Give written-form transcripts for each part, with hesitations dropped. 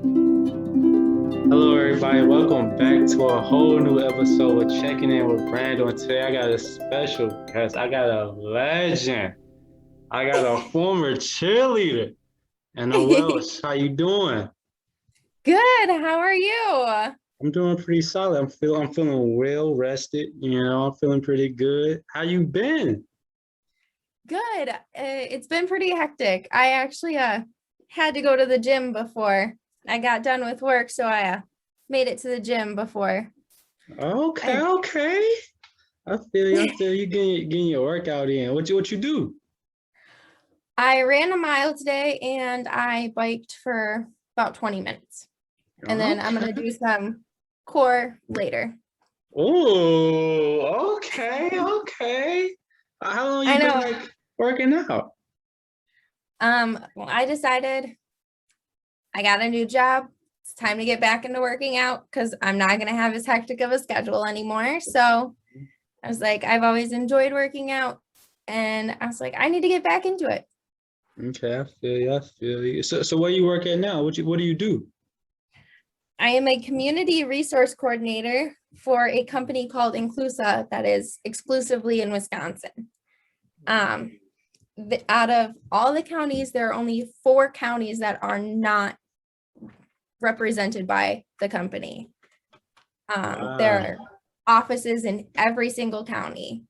Hello, everybody. Welcome back to a whole new episode of Checking In with Brando. And today I got a special guest. I got a legend. I got a former cheerleader, Anna Welsh. How you doing? Good. How are you? I'm doing pretty solid. I'm feeling well rested. I'm feeling pretty good. How you been? Good. It's been pretty hectic. I actually had to go to the gym before I got done with work, so I made it to the gym before. Okay, I okay. I feel you. I feel you getting your workout in. What you do? I ran a mile today and I biked for about 20 minutes. And then I'm gonna Okay. do some core later. Oh, okay, okay. How long I you been know. like working out? Well, I decided I got a new job. It's time to get back into working out because I'm not gonna have as hectic of a schedule anymore. So I was like, I've always enjoyed working out. And I was like, I need to get back into it. Okay, I feel you. I feel you. So where you work at now? What do you do? I am a community resource coordinator for a company called Inclusa that is exclusively in Wisconsin. Um, Out of all the counties, there are only 4 counties that are not represented by the company. There Wow. are offices in every single county.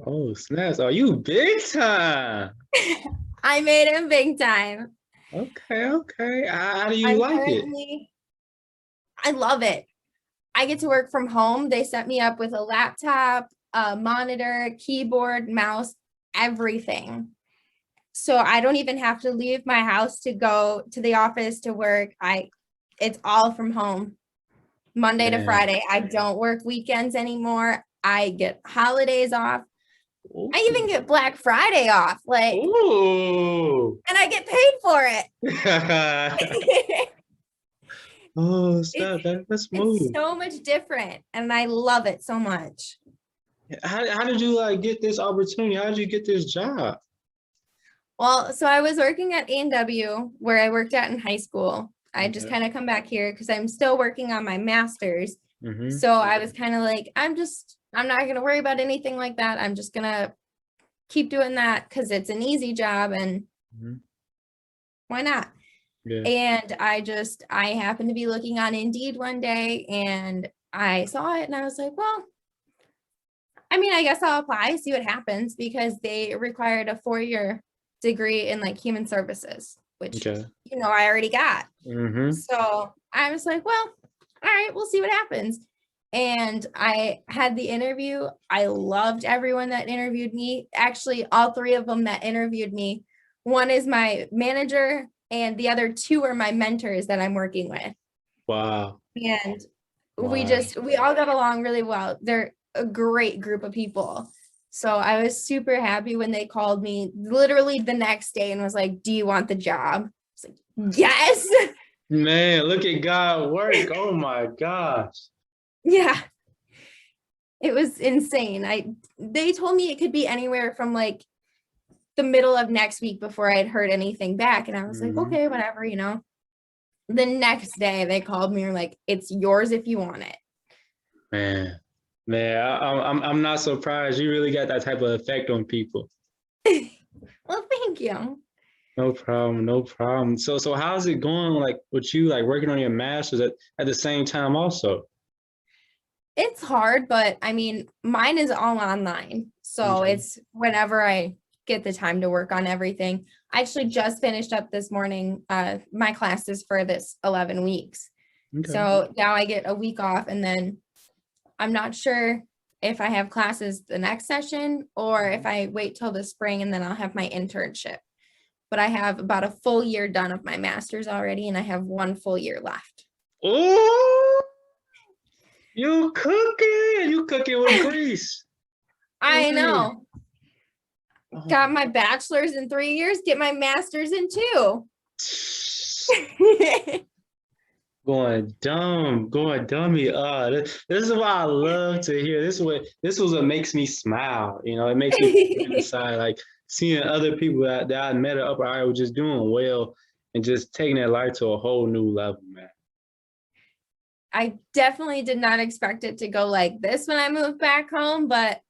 Oh, snaps. Are you big time? I made it big time. Okay, okay. How do you I'm like it? currently, I love it. I get to work from home. They set me up with a laptop, a monitor, keyboard, mouse, everything. So I don't even have to leave my house to go to the office to work. It's all from home. Monday to Man. Friday. I don't work weekends anymore. I get holidays off. I even Ooh. get Black Friday off, like, Ooh. and I get paid for it. Oh, it's stop. That's it's smooth. so much different and I love it so much. How did you like get this opportunity? How did you get this job? Well, so I was working at A&W where I worked at in high school. I just Okay. kind of come back here because I'm still working on my master's. Mm-hmm. So I was kind of like, I'm not going to worry about anything like that. I'm just going to keep doing that because it's an easy job and Mm-hmm. why not? Yeah. And I happened to be looking on Indeed one day and I saw it and I was like, well, I mean, I guess I'll apply, see what happens because they required a 4-year degree in like human services, which, Okay. I already got. Mm-hmm. So I was like, well, all right, we'll see what happens. And I had the interview. I loved everyone that interviewed me. Actually, all 3 of them that interviewed me. One is my manager, and the other 2 are my mentors that I'm working with. Wow. And Wow. we all got along really well. They're a great group of people. So I was super happy when they called me literally the next day and was like, "Do you want the job?" I was like, "Yes." Man, look at God work. Oh my gosh. Yeah, it was insane. They told me it could be anywhere from like the middle of next week before I had heard anything back. And I was like, Hmm. okay, whatever. The next day they called me and were like, it's yours if you want Man, man, I'm not surprised. You really got that type of effect on people. it. Well, thank you. No problem, no problem. So how's it going like with you like working on your masters at the same time also? It's hard, but I mean, mine is all online. So Okay. it's whenever I get the time to work on everything. I actually just finished up this morning my classes for this 11 weeks. Okay. So now I get a week off and then I'm not sure if I have classes the next session or if I wait till the spring and then I'll have my internship. But I have about a full year done of my master's already and I have 1 full year left. Oh, you cooking with grease. I Ooh. know. Got Oh. my bachelor's in 3 years, get my master's in 2. Going dummy. This is what I love to hear. This was what makes me smile. It makes me feel good inside, like seeing other people that I met at Upper Iowa just doing well. and just taking that life to a whole new level, man. I definitely did not expect it to go like this when I moved back home, but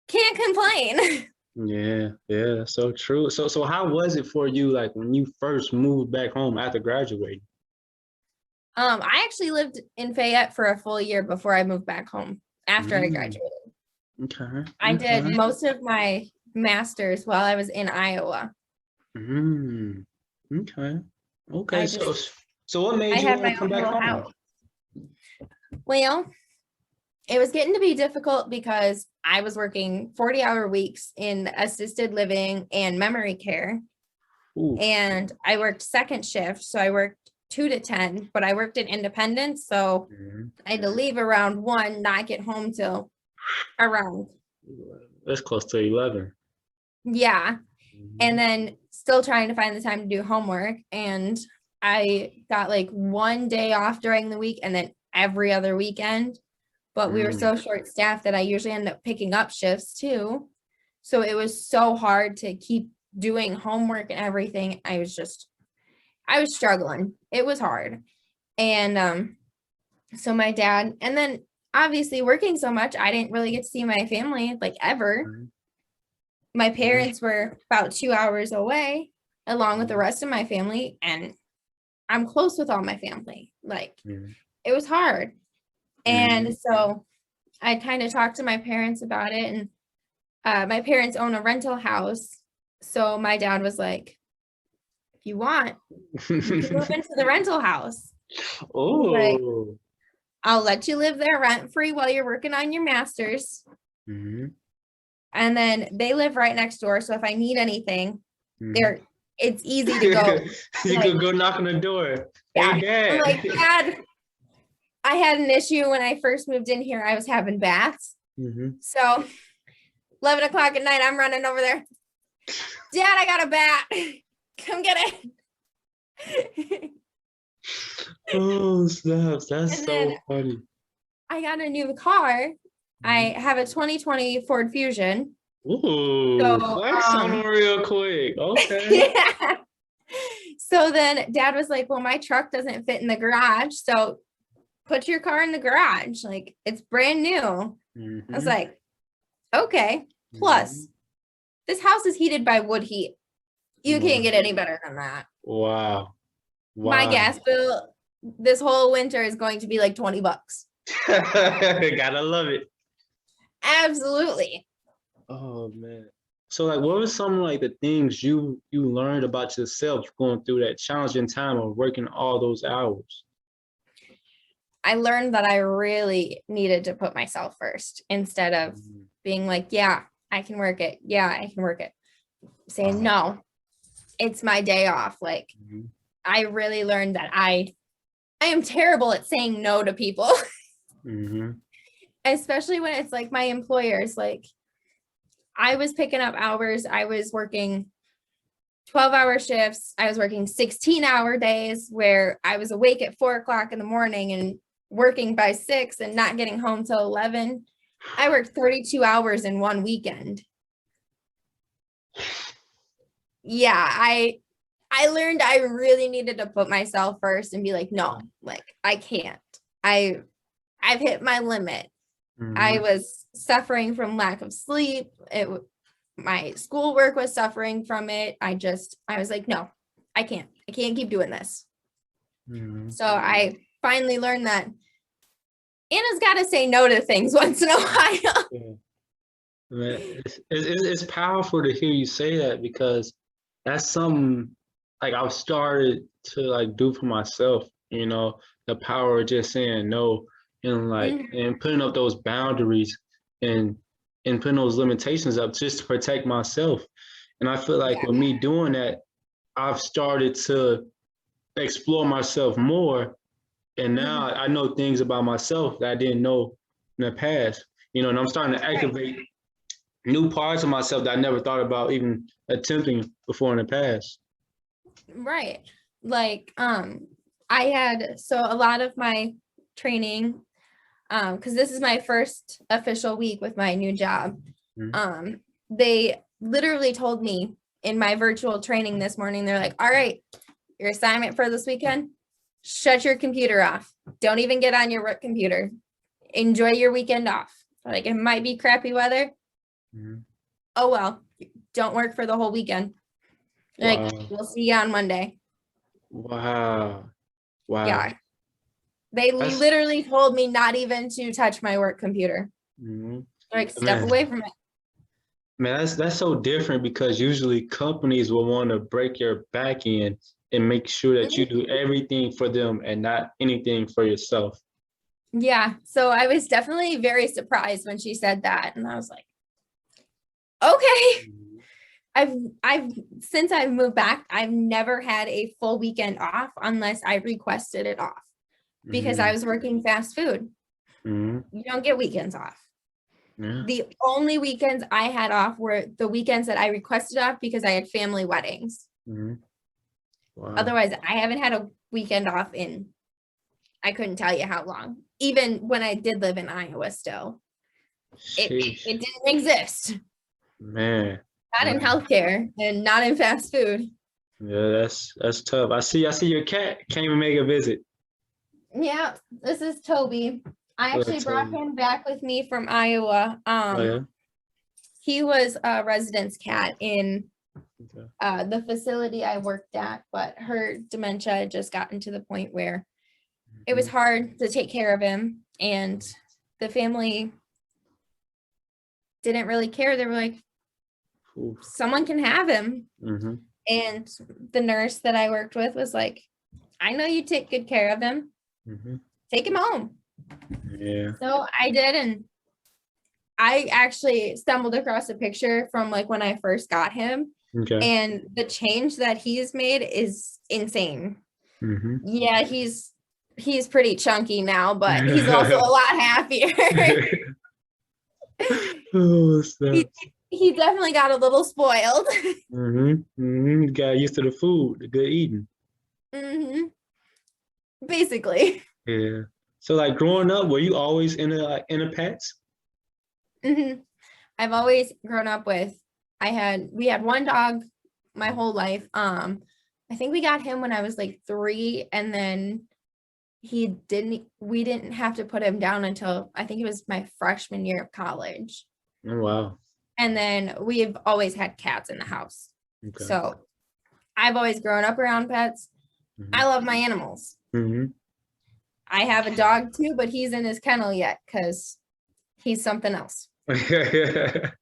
can't complain. Yeah, yeah, so true. So how was it for you, like when you first moved back home after graduating? I actually lived in Fayette for a full year before I moved back home after I Mm, graduated. okay, I did okay. most of my master's while I was in Iowa. Mm, okay, okay. I So just so what I made you had want my to come own back little home? house. Well, it was getting to be difficult because I was working 40-hour weeks in assisted living and memory care. Oof. And I worked second shift. So I worked 2 to 10, but I worked in Independence. So Mhm. I had to leave around 1, not get home till around, That's close to 11. yeah. And Mhm. then still trying to find the time to do homework. And I got like 1 day off during the week and then every other weekend. But we were Mm, so short staffed that I usually end up picking up shifts too. So it was so hard to keep doing homework and everything. I was struggling. It was hard. And so my dad, and then obviously working so much, I didn't really get to see my family like ever. mhm. My Yeah. parents were about 2 hours away, along with the Mhm. rest of my family, and I'm close with all my family. Like Mhm. it was hard. Mhm. And so I kind of talked to my parents about it, and my parents own a rental house. So my dad was like, if you want, you can move into the rental house. He's like, Oh. I'll let you live there rent free while you're working on your master's. Mhm. And then they live right next door. So if I need anything, Mhm. there it's easy to go. You Like, could go knock on the door. Hey, yeah. I'm Dad. like, Dad, I had an issue when I first moved in here. I was having baths. Mhm. So 11 o'clock at night, I'm running over there. Dad, I got a bat. Come get it. Oh, snaps. That's And then so funny. I got a new car. I Mhm. have a 2020 Ford Fusion. Ooh, So, flex on them real quick. Okay. yeah. So then dad was like, well, my truck doesn't fit in the garage. So put your car in the garage. Like it's brand new. I was Mhm. like, okay. Plus, Mhm. this house is heated by wood heat. You can't get Wow. any better than that. Wow. My Wow. gas bill this whole winter is going to be like $20. Gotta love it. Absolutely. Oh man. So like what were some like the things you learned about yourself going through that challenging time of working all those hours? I learned that I really needed to put myself first instead of Mhm. being like, yeah, I can work it. Yeah, I can work it. Saying, no, it's my day off. Like, Mhm. I really learned that I am terrible at saying no to people, Mhm. especially when it's like my employers. Like, I was picking up hours, I was working 12-hour shifts, I was working 16-hour days where I was awake at 4 o'clock in the morning and working by 6 and not getting home till 11. I worked 32 hours in one weekend. Yeah, I learned I really needed to put myself first and be like, no, like I can't. I've hit my limit. I Mhm. was suffering from lack of sleep. My schoolwork was suffering from it. I was like, no, I can't. I can't keep doing this. Mhm. So I finally learned that Anna's got to say no to things once in a while. Yeah. Man, it's powerful to hear you say that because that's something like I've started to like do for myself, the power of just saying no and like Mhm. and putting up those boundaries and and putting those limitations up just to protect myself. And I feel like Yeah. with me doing that, I've started to explore myself more. And now Mhm. I know things about myself that I didn't know in the past, and I'm starting to Right. activate new parts of myself that I never thought about even attempting before in the past. Right. Like, I had so a lot of my training, because this is my first official week with my new job. Mhm. Um, they literally told me in my virtual training this morning, they're like, all right, your assignment for this weekend, shut your computer off. Don't even get on your work computer. Enjoy your weekend off. Like, it might be crappy weather. Oh, well, don't work for the whole weekend. Like, we'll see you on Monday. Wow. Yeah. They literally told me not even to touch my work computer. Like, step away from it. Man, that's so different, because usually companies will want to break your back end and make sure that you do everything for them and not anything for yourself. Yeah. So I was definitely very surprised when she said that. And I was like, okay. I've since I've moved back, I've never had a full weekend off unless I requested it off, because I was working fast food. You don't get weekends off. The only weekends I had off were the weekends that I requested off because I had family weddings. Otherwise, I haven't had a weekend off in, I couldn't tell you how long. Even when I did live in Iowa still. It didn't exist. Man. Not in healthcare and not in fast food. Yeah, that's tough. I see your cat came and make a visit. Yeah, this is Toby. I actually brought him back with me from Iowa. He was a residence cat in the facility I worked at, but her dementia had just gotten to the point where it was hard to take care of him, and the family didn't really care. They were like, someone can have him. And the nurse that I worked with was like, I know you take good care of him. Take him home. Yeah. So I did, and I actually stumbled across a picture from like when I first got him. And the change that he's made is insane. Yeah, he's pretty chunky now, but he's also a lot happier. He definitely got a little spoiled. Got used to the food, the good eating. Basically. Yeah. So like growing up, were you always into pets? I've always grown up with, we had one dog my whole life. I think we got him when I was like 3, and then we didn't have to put him down until I think it was my freshman year of college. Oh, wow. And then we've always had cats in the house. So I've always grown up around pets. I love my animals. I have a dog too, but he's in his kennel yet because he's something else. I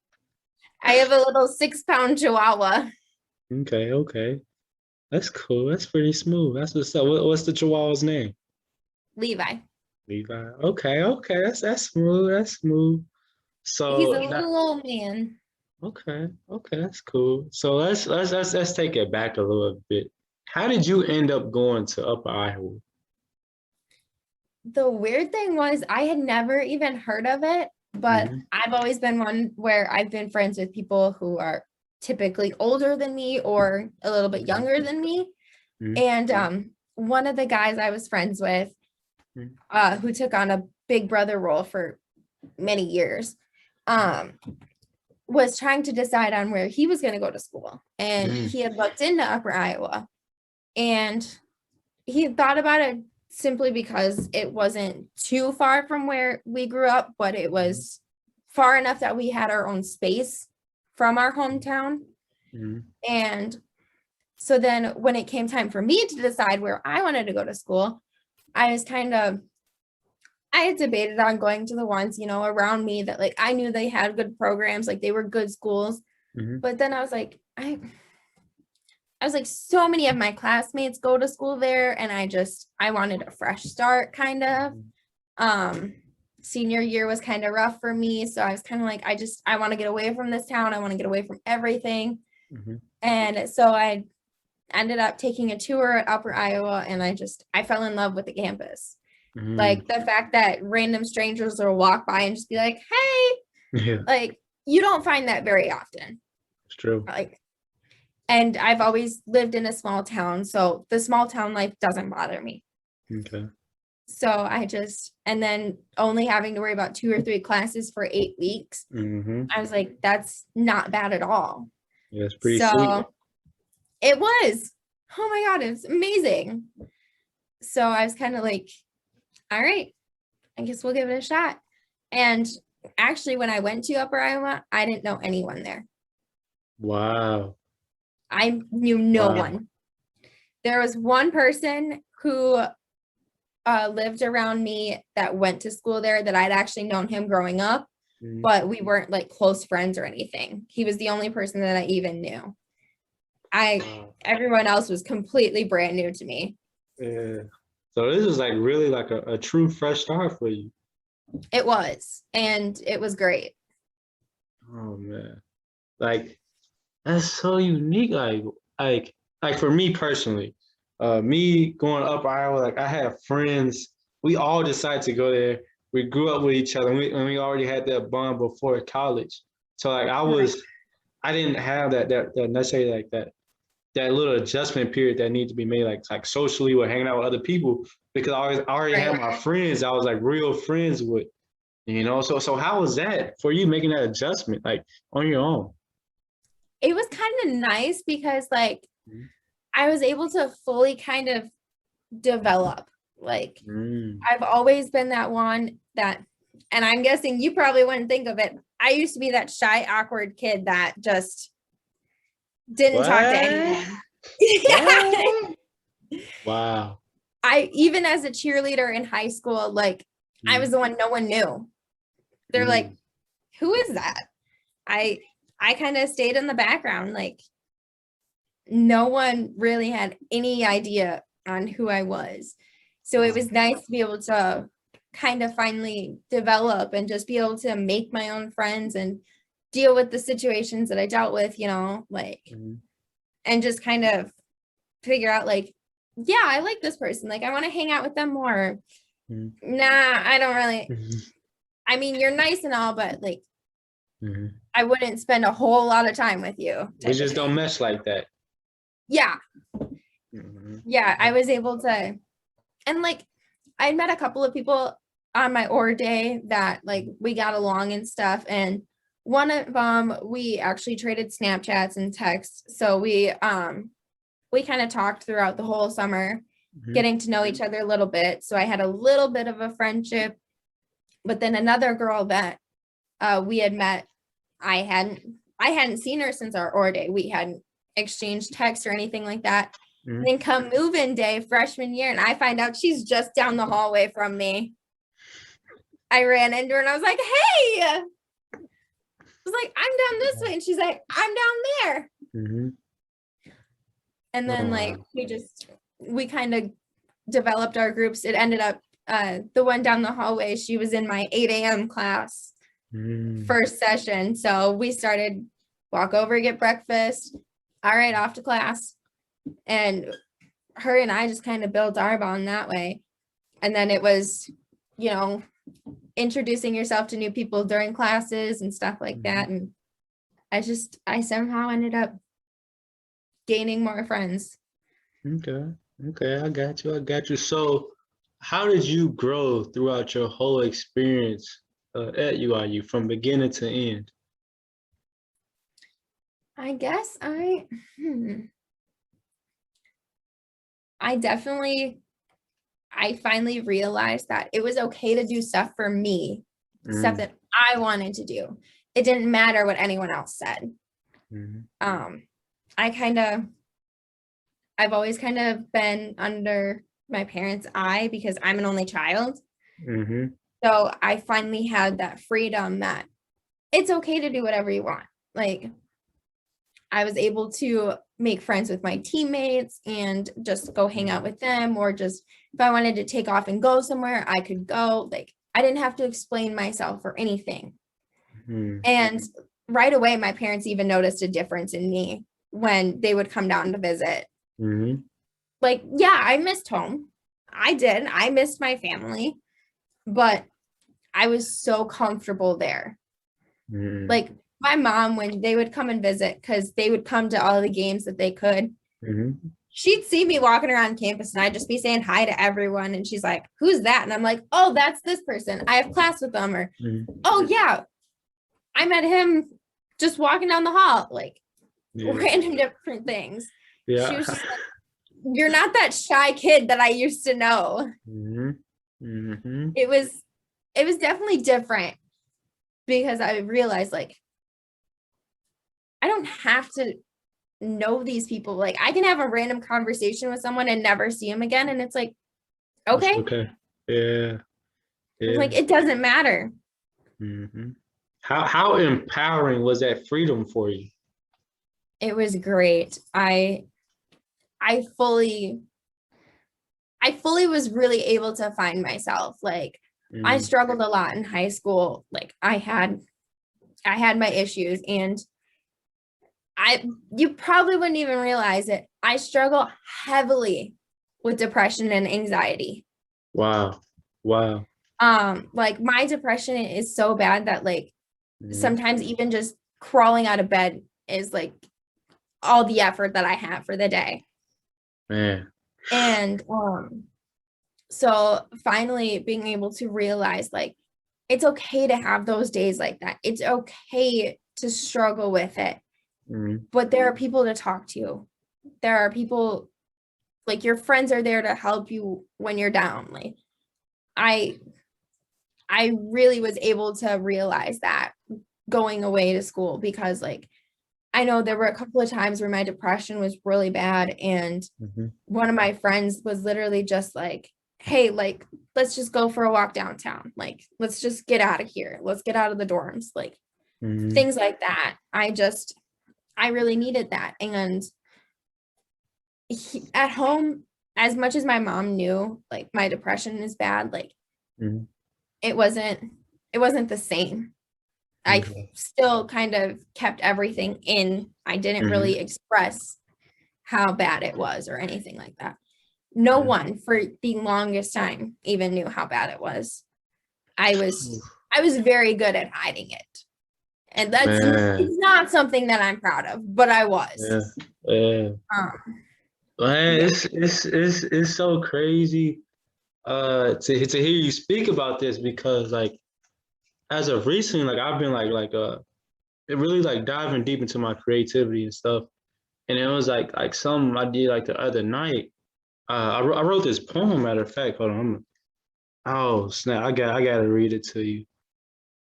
have a little 6-pound Chihuahua. Okay. That's cool. That's pretty smooth. That's what's up. What's the Chihuahua's name? Levi. Okay. That's smooth. So he's a little old man. Okay, that's cool. So let's take it back a little bit. How did you end up going to Upper Iowa? The weird thing was I had never even heard of it, but I've always been one where I've been friends with people who are typically older than me or a little bit younger than me. And one of the guys I was friends with, who took on a big brother role for many years, was trying to decide on where he was going to go to school. And he had looked into Upper Iowa, and he had thought about it simply because it wasn't too far from where we grew up, but it was far enough that we had our own space from our hometown. And so then when it came time for me to decide where I wanted to go to school, I had debated on going to the ones, around me that like I knew they had good programs, like they were good schools. But then I was like, so many of my classmates go to school there, and I wanted a fresh start kind of. Senior year was kind of rough for me, so I was kind of like, I want to get away from this town. I want to get away from everything. And so I ended up taking a tour at Upper Iowa, and I fell in love with the campus. Like the fact that random strangers will walk by and just be like, hey, like you don't find that very often. It's true. And I've always lived in a small town, so the small town life doesn't bother me. So and then only having to worry about 2 or 3 classes for 8 weeks. I was like, that's not bad at all. Yeah, it's pretty sweet. So it was, oh my God, it was amazing. So I was kind of like, all right, I guess we'll give it a shot. And actually, when I went to Upper Iowa, I didn't know anyone there. Wow. I knew no Wow. one. There was one person who lived around me that went to school there that I'd actually known him growing up, but we weren't like close friends or anything. He was the only person that I even knew. Everyone else was completely brand new to me. Yeah. So this is like really like a true fresh start for you. It was, and it was great. Oh man. Like that's so unique. Like for me personally, me going up Iowa, like I had friends. We all decided to go there. We grew up with each other, and we already had that bond before college. So like I didn't have that necessarily like that little adjustment period that needs to be made, like socially or hanging out with other people, because I already had my friends. I was like real friends with, you know. So how was that for you making that adjustment like on your own? It was kind of nice because like I was able to fully kind of develop. Like I've always been that one that, and I'm guessing you probably wouldn't think of it. I used to be that shy, awkward kid that just didn't talk to anyone. Yeah. Wow. Even as a cheerleader in high school, like I was the one no one knew. They're like, who is that? I kind of stayed in the background. Like no one really had any idea on who I was. So it was nice to be able to kind of finally develop and just be able to make my own friends and deal with the situations that I dealt with, you know, like, and just kind of figure out like, yeah, I like this person. Like, I want to hang out with them more. Nah, I don't really. I mean, you're nice and all, but like, I wouldn't spend a whole lot of time with you. We just don't mesh like that. Yeah. Yeah, I was able to, and like, I met a couple of people on my OR day that like we got along and stuff. And one of them, we actually traded Snapchats and texts. So we kind of talked throughout the whole summer, getting to know each other a little bit. So I had a little bit of a friendship. But then another girl that we had met, I hadn't seen her since our OR day. We hadn't exchanged texts or anything like that. Then come move-in day, freshman year, and I find out she's just down the hallway from me. I ran into her and I was like, hey, I was like, I'm down this way. And she's like, I'm down there. And then like, we kind of developed our groups. It ended up, the one down the hallway, she was in my 8 a.m. class, first session. So we started walk over, get breakfast. All right, off to class. And her and I just kind of built our bond that way. And then it was, you know, introducing yourself to new people during classes and stuff like that. And I somehow ended up gaining more friends. Okay, I got you. So how did you grow throughout your whole experience at UIU from beginning to end? I guess I finally realized that it was okay to do stuff for me, stuff that I wanted to do. It didn't matter what anyone else said. I've always kind of been under my parents' eye because I'm an only child. So I finally had that freedom that it's okay to do whatever you want. Like I was able to make friends with my teammates and just go hang out with them, or just if I wanted to take off and go somewhere, I could go. Like I didn't have to explain myself or anything. And right away, my parents even noticed a difference in me when they would come down to visit. Like, yeah, I missed home. I did. I missed my family, but I was so comfortable there. Like my mom, when they would come and visit, because they would come to all the games that they could, she'd see me walking around campus and I'd just be saying hi to everyone. And she's like, who's that? And I'm like, oh, that's this person. I have class with them. Or, oh, yeah, I met him just walking down the hall. Like, Yeah. random different things. She Yeah. was just like, you're not that shy kid that I used to know. Hmm. Hmm. It was definitely different because I realized like I don't have to know these people. Like I can have a random conversation with someone and never see them again. And it's like, It's okay. okay. Yeah. It's Yeah. like it doesn't matter. Hmm. How empowering was that freedom for you? It was great. I fully I fully was really able to find myself. Like I Mm. struggled a lot in high school. Like I had my issues and you probably wouldn't even realize it. I struggle heavily with depression and anxiety. Wow. Wow. Like my depression is so bad that like Hmm. sometimes even just crawling out of bed is like all the effort that I have for the day. Man. And so finally being able to realize like it's okay to have those days like that. It's okay to struggle with it. Mm. But there are people to talk to. There are people like your friends are there to help you when you're down. Like I I really was able to realize that going away to school because like I know there were a couple of times where my depression was really bad and Hmm. one of my friends was literally just like, hey, like let's just go for a walk downtown. Like let's just get out of here. Let's get out of the dorms. Like Hmm. things like that. I really needed that. And at home, as much as my mom knew like my depression is bad, like Hmm. it wasn't it wasn't the same. I Okay. still kind of kept everything in. I didn't Hmm. really express how bad it was or anything like that. No Yeah. one for the longest time even knew how bad it was. I was I was very good at hiding it. And Man. it's not something that I'm proud of, but I was. Yeah. Yeah. Um, Man, yeah. it's so crazy to hear you speak about this because like as of recently, like I've been it really like diving deep into my creativity and stuff. And it was like something I did like the other night. I wrote this poem. Matter of fact, hold on. Oh snap! I gotta read it to you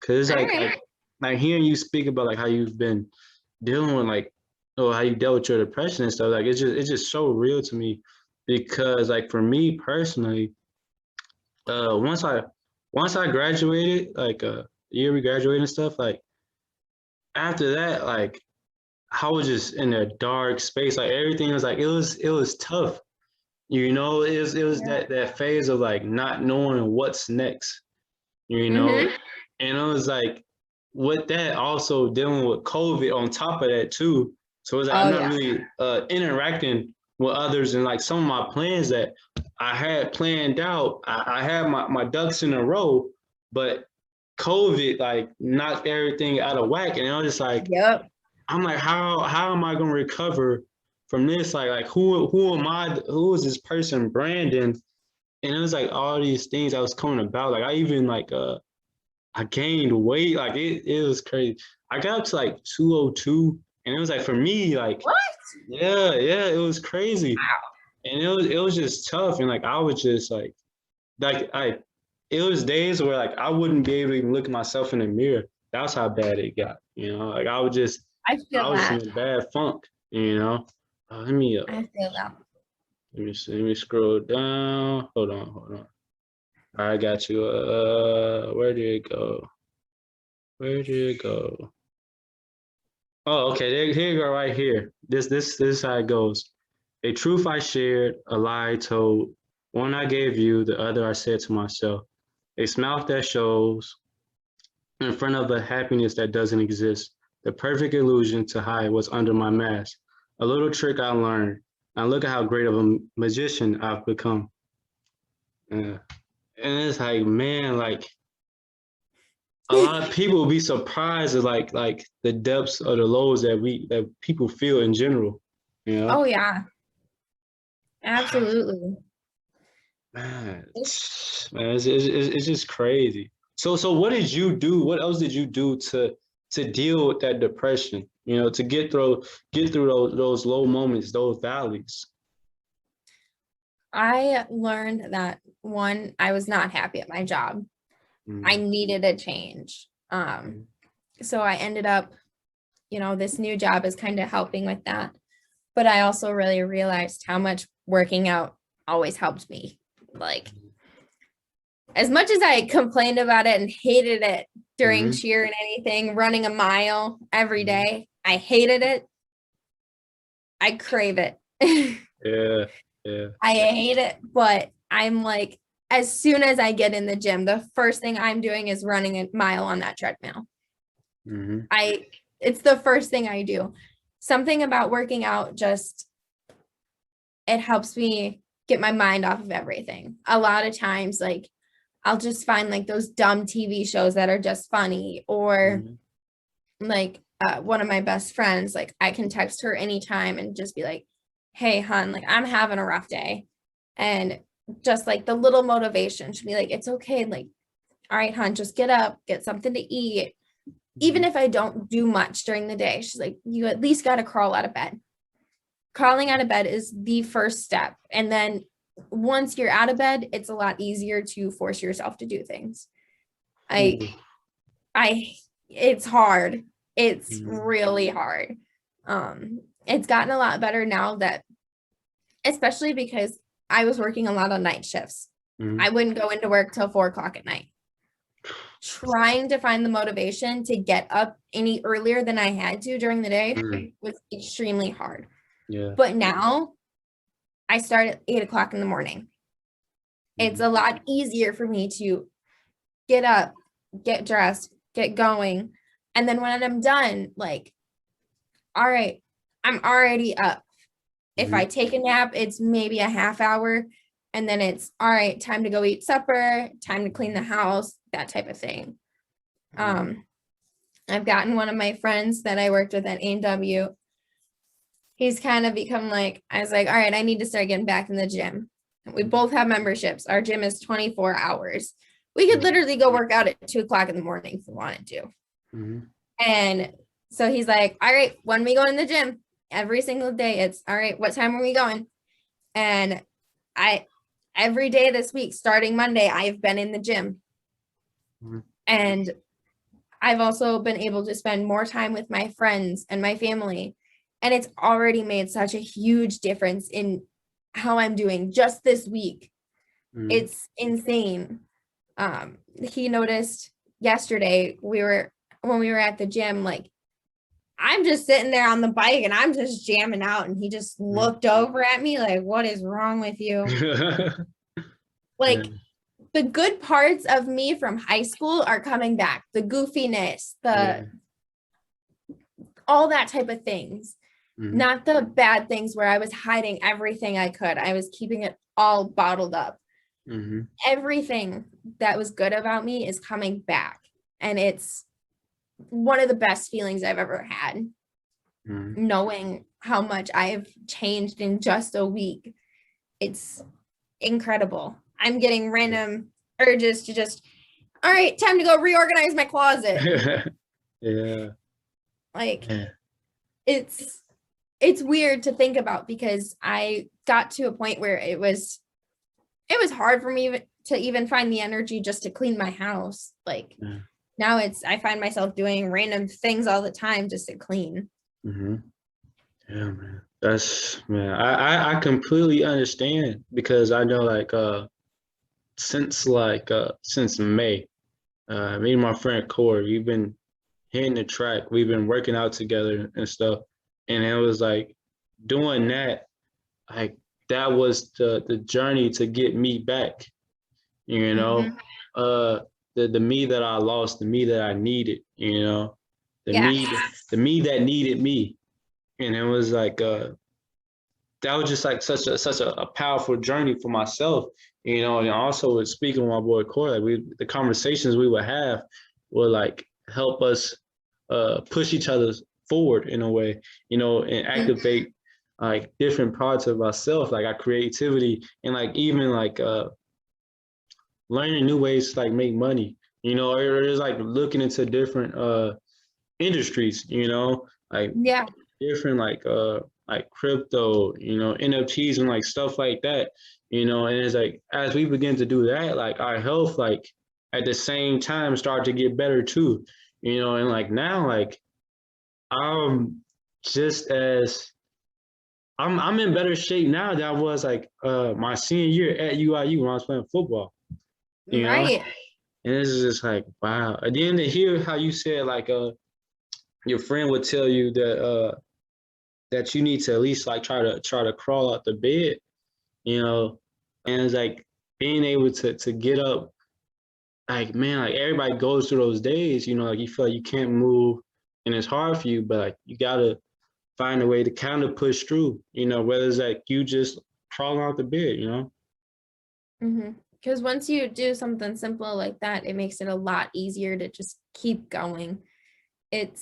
because it's All like right. like hearing you speak about like how you've been dealing with like or how you dealt with your depression and stuff. Like it's just so real to me because like for me personally, uh, once I once I graduated, like year we graduated and stuff, like after that, like I was just in a dark space. Like everything was like it was tough. You know, it was Yeah. that phase of like not knowing what's next. You know, Mm-hmm. and it was like with that also dealing with COVID on top of that too. So it's like I'm Oh not yeah. really interacting with others and like some of my plans that I had planned out. I had my ducks in a row, but COVID like knocked everything out of whack, and I was just like, Yep. I'm like, how am I gonna recover from this? Like who am I? Who is this person, Brandon? And it was like all these things that was coming about. Like I even like I gained weight. Like it was crazy. I got up to like 202, and it was like for me like What? yeah it was crazy, Wow. and it was just tough, and like I was just like I it was days where like I wouldn't be able to even look at myself in the mirror. That's how bad it got. You know, like I I feel was that. in a bad funk. You know, let me I feel that. let me see, let me scroll down. Hold on. I got you. Where did it go? Where did it go? Oh, okay. Here you go, right here. This is how it goes. A truth I shared, a lie I told. One I gave you, the other I said to myself. A smile that shows in front of a happiness that doesn't exist. The perfect illusion to hide what's under my mask. A little trick I learned. Now look at how great of a magician I've become. Yeah. And it's like, man, like a lot of people will be surprised at like the depths of the lows that people feel in general. You know, Oh yeah. Absolutely. man, man, it's just crazy. So what did you do? What else did you do to deal with that depression? you know, to get through those low moments, those valleys? I learned that one, I was not happy at my job. I Mm-hmm. needed a change. So I ended up, this new job is kind of helping with that. But I also really realized how much working out always helped me. Like, as much as I complained about it and hated it during Mm-hmm. cheer and anything, running a mile every Mm-hmm. day, I hated it. I crave it. Yeah, yeah. I hate it, but I'm like, as soon as I get in the gym, the first thing I'm doing is running a mile on that treadmill. Mm-hmm. It's the first thing I do. Something about working out just, it helps me get my mind off of everything. A lot of times, like, I'll just find like those dumb TV shows that are just funny, or Mm-hmm. like one of my best friends, like I can text her anytime and just be like, hey, hun, like I'm having a rough day. And just like the little motivation to be like, it's okay. Like, all right, hun, just get up, get something to eat. Even if I don't do much during the day, she's like, you at least got to crawl out of bed. Crawling out of bed is the first step. And then once you're out of bed, it's a lot easier to force yourself to do things. I, Ooh. I, it's hard. It's Mm-hmm. really hard. It's gotten a lot better now that, especially because I was working a lot on night shifts. Mm-hmm. I wouldn't go into work till 4 o'clock at night. Trying to find the motivation to get up any earlier than I had to during the day Mm-hmm. was extremely hard. Yeah. But now I start at 8 o'clock in the morning. It's Mm-hmm. a lot easier for me to get up, get dressed, get going. And then when I'm done, like, all right, I'm already up. If Mm-hmm. I take a nap, it's maybe a half hour. And then it's all right, time to go eat supper, time to clean the house, that type of thing. Um, I've gotten one of my friends that I worked with at A&W. He's kind of become like, I was like, all right, I need to start getting back in the gym. We both have memberships. Our gym is 24 hours. We could literally go work out at 2 o'clock in the morning if we wanted to. Mm-hmm. And so he's like, all right, when we go in the gym, every single day, it's all right, what time are we going? And every day this week, starting Monday, I've been in the gym. Mm-hmm. And I've also been able to spend more time with my friends and my family. And it's already made such a huge difference in how I'm doing just this week. Mm-hmm. It's insane. He noticed yesterday when we were at the gym, like I'm just sitting there on the bike and I'm just jamming out. And he just looked over at me like, what is wrong with you? Like, the good parts of me from high school are coming back. The goofiness, Yeah. all that type of things. Mm-hmm. Not the bad things where I was hiding everything I could. I was keeping it all bottled up. Mm-hmm. Everything that was good about me is coming back. And it's one of the best feelings I've ever had. Mm-hmm. Knowing how much I've changed in just a week. It's incredible. I'm getting random urges to just, all right, time to go reorganize my closet. Yeah. Like, Yeah. it's weird to think about because I got to a point where it was hard for me to even find the energy just to clean my house. Like, Yeah. now I find myself doing random things all the time just to clean. Mm-hmm. Yeah, man. I completely understand because I know since May, me and my friend Corey, we've been hitting the track, we've been working out together and stuff. And it was like doing that, like that was the journey to get me back, you know. Mm-hmm. Uh the me that I lost, the me that I needed, you know, the Yes. me the me that needed me. And it was like that was just like such a powerful journey for myself, you know. And also with speaking with my boy Corey, like the conversations we would have would like help us push each other forward in a way, you know, and activate like different parts of ourselves, like our creativity, and like even like learning new ways to like make money, you know, or it's like looking into different industries, you know, like Yeah. different like crypto, NFTs and like stuff like that, and it's like as we begin to do that, like our health like at the same time start to get better too, and like now like I'm just as I'm in better shape now than I was like my senior year at UIU when I was playing football, you know? Right. And it's just like wow. And then to hear how you said like your friend would tell you that you need to at least like try to crawl out the bed, you know, and it's like being able to get up, like man, like everybody goes through those days, like you feel like you can't move and it's hard for you, but like you gotta find a way to kind of push through, whether it's like you just crawl out the bed. Because once you do something simple like that, it makes it a lot easier to just keep going. It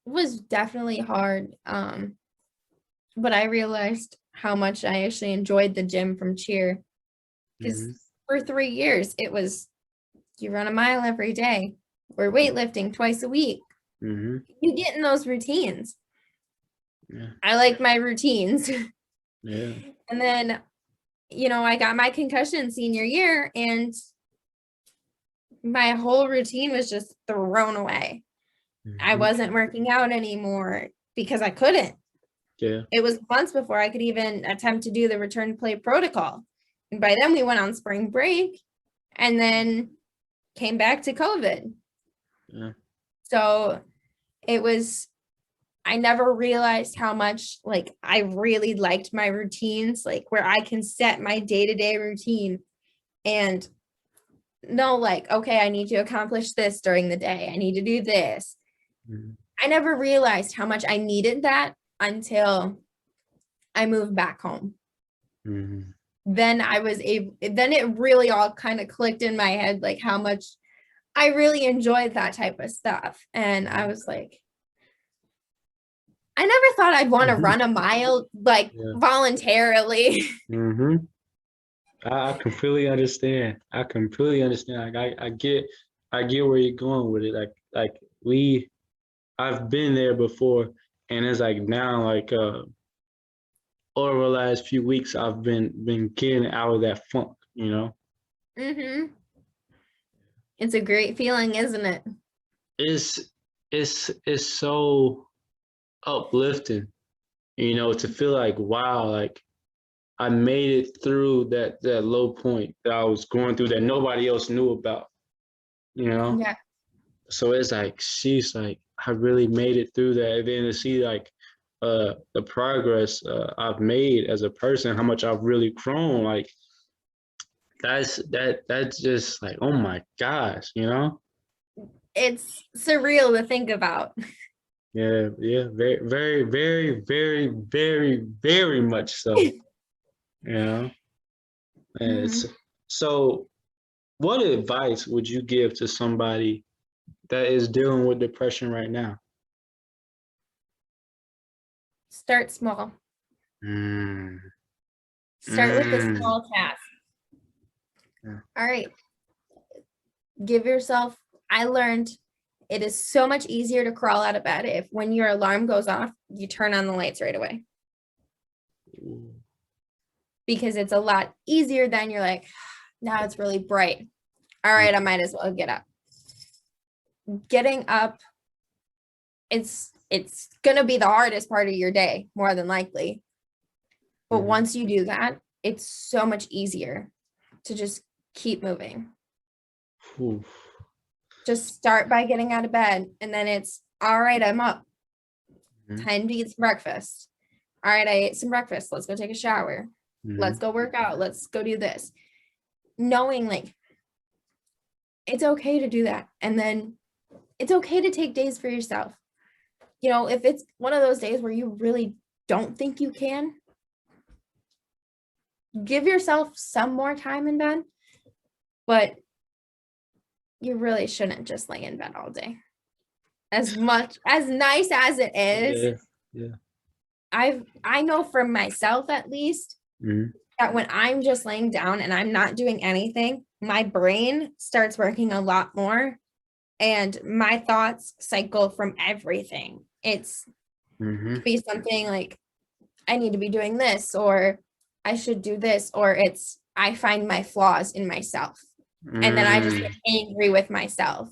was definitely hard, but I realized how much I actually enjoyed the gym from cheer, because for 3 years it was you run a mile every day, or weightlifting twice a week. Mm-hmm. You get in those routines. Yeah. I like my routines. Yeah. And then, I got my concussion senior year, and my whole routine was just thrown away. I wasn't working out anymore because I couldn't. Yeah. It was months before I could even attempt to do the return to play protocol. And by then we went on spring break and then came back to COVID. Yeah. So I never realized how much like I really liked my routines, like where I can set my day-to-day routine and know like, okay, I need to accomplish this during the day. I need to do this. I never realized how much I needed that until I moved back home. Then then it really all kind of clicked in my head, like how much I really enjoyed that type of stuff. And I was like, I never thought I'd want to run a mile like voluntarily. I completely understand. Like I get where you're going with it. Like I've been there before, and it's like now like over the last few weeks I've been getting out of that funk. It's a great feeling, isn't it? It's so uplifting, to feel like wow, like I made it through that low point that I was going through that nobody else knew about. Yeah. So it's like she's like I really made it through that, and then to see like the progress I've made as a person, how much I've really grown, like that's just like oh my gosh, It's surreal to think about. Yeah, very, very, very, very, very, very much so. And so what advice would you give to somebody that is dealing with depression right now? Start small. Start with a small task. All right. Give yourself, I learned it is so much easier to crawl out of bed if when your alarm goes off, you turn on the lights right away. Because it's a lot easier than you're like, now it's really bright. All right, I might as well get up. Getting up, it's gonna be the hardest part of your day, more than likely. But once you do that, it's so much easier to just keep moving. Just start by getting out of bed, and then it's all right, I'm up. Time to eat some breakfast. All right, I ate some breakfast. Let's go take a shower. Let's go work out. Let's go do this. Knowing like it's okay to do that. And then it's okay to take days for yourself. If it's one of those days where you really don't think you can, give yourself some more time in bed, but you really shouldn't just lay in bed all day. As nice as it is, I know from myself at least that when I'm just laying down and I'm not doing anything, my brain starts working a lot more and my thoughts cycle from everything. It's Mm-hmm. could be something like I need to be doing this, or I should do this, or it's I find my flaws in myself. And then I just get angry with myself